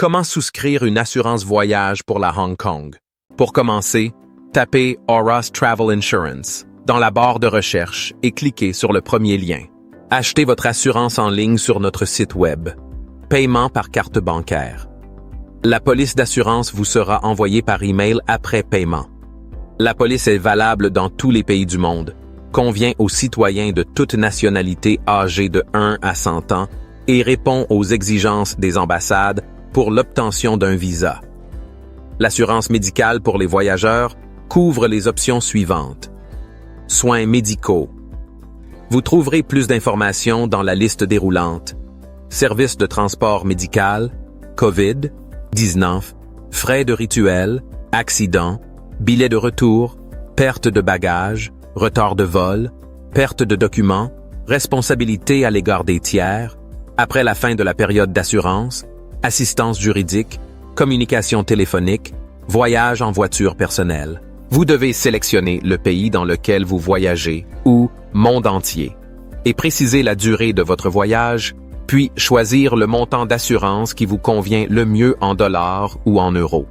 Comment souscrire une assurance voyage pour la Hong Kong? Pour commencer, tapez Aura's Travel Insurance dans la barre de recherche et cliquez sur le premier lien. Achetez votre assurance en ligne sur notre site web. Paiement par carte bancaire. La police d'assurance vous sera envoyée par email après paiement. La police est valable dans tous les pays du monde, convient aux citoyens de toute nationalité âgés de 1 à 100 ans et répond aux exigences des ambassades pour l'obtention d'un visa. L'assurance médicale pour les voyageurs couvre les options suivantes. Soins médicaux. Vous trouverez plus d'informations dans la liste déroulante. Services de transport médical, COVID-19, frais de rituel, accidents, billets de retour, perte de bagages, retard de vol, perte de documents, responsabilité à l'égard des tiers, après la fin de la période d'assurance, assistance juridique, communication téléphonique, voyage en voiture personnelle. Vous devez sélectionner le pays dans lequel vous voyagez ou monde entier et préciser la durée de votre voyage, puis choisir le montant d'assurance qui vous convient le mieux en dollars ou en euros.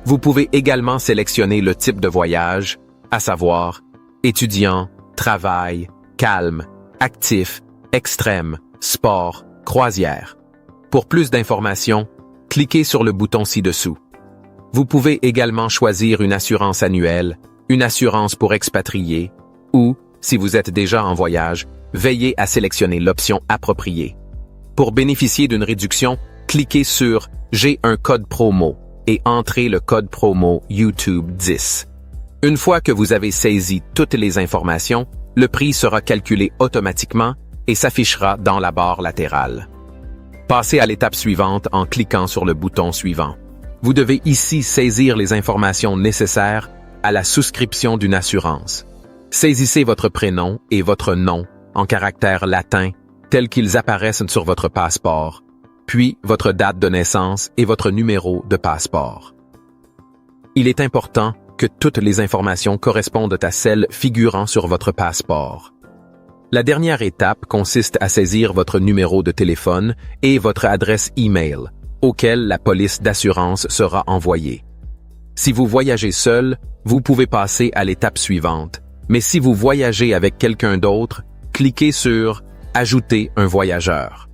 Vous pouvez également sélectionner le type de voyage, à savoir étudiant, travail, calme, actif, extrême, sport, croisière. Pour plus d'informations, cliquez sur le bouton ci-dessous. Vous pouvez également choisir une assurance annuelle, une assurance pour expatriés ou, si vous êtes déjà en voyage, veillez à sélectionner l'option appropriée. Pour bénéficier d'une réduction, cliquez sur « J'ai un code promo » et entrez le code promo YouTube 10. Une fois que vous avez saisi toutes les informations, le prix sera calculé automatiquement et s'affichera dans la barre latérale. Passez à l'étape suivante en cliquant sur le bouton suivant. Vous devez ici saisir les informations nécessaires à la souscription d'une assurance. Saisissez votre prénom et votre nom en caractères latins tels qu'ils apparaissent sur votre passeport, puis votre date de naissance et votre numéro de passeport. Il est important que toutes les informations correspondent à celles figurant sur votre passeport. La dernière étape consiste à saisir votre numéro de téléphone et votre adresse e-mail, auquel la police d'assurance sera envoyée. Si vous voyagez seul, vous pouvez passer à l'étape suivante, mais si vous voyagez avec quelqu'un d'autre, cliquez sur « Ajouter un voyageur ».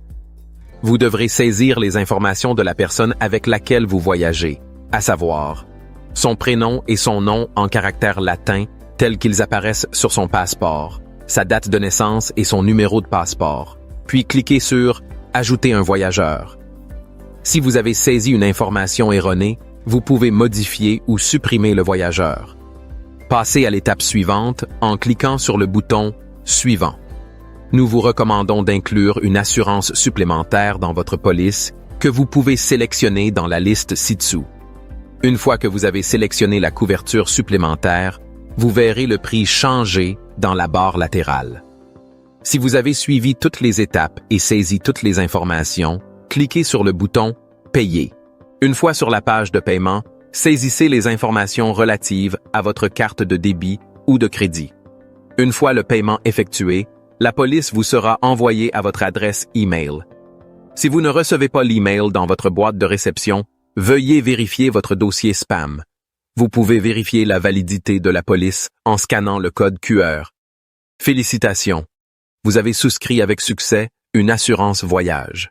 Vous devrez saisir les informations de la personne avec laquelle vous voyagez, à savoir son prénom et son nom en caractères latins tels qu'ils apparaissent sur son passeport, sa date de naissance et son numéro de passeport, puis cliquez sur « Ajouter un voyageur ». Si vous avez saisi une information erronée, vous pouvez modifier ou supprimer le voyageur. Passez à l'étape suivante en cliquant sur le bouton « Suivant ». Nous vous recommandons d'inclure une assurance supplémentaire dans votre police que vous pouvez sélectionner dans la liste ci-dessous. Une fois que vous avez sélectionné la couverture supplémentaire, vous verrez le prix changer dans la barre latérale. Si vous avez suivi toutes les étapes et saisi toutes les informations, cliquez sur le bouton « Payer ». Une fois sur la page de paiement, saisissez les informations relatives à votre carte de débit ou de crédit. Une fois le paiement effectué, la police vous sera envoyée à votre adresse e-mail. Si vous ne recevez pas l'e-mail dans votre boîte de réception, veuillez vérifier votre dossier spam. Vous pouvez vérifier la validité de la police en scannant le code QR. Félicitations! Vous avez souscrit avec succès une assurance voyage.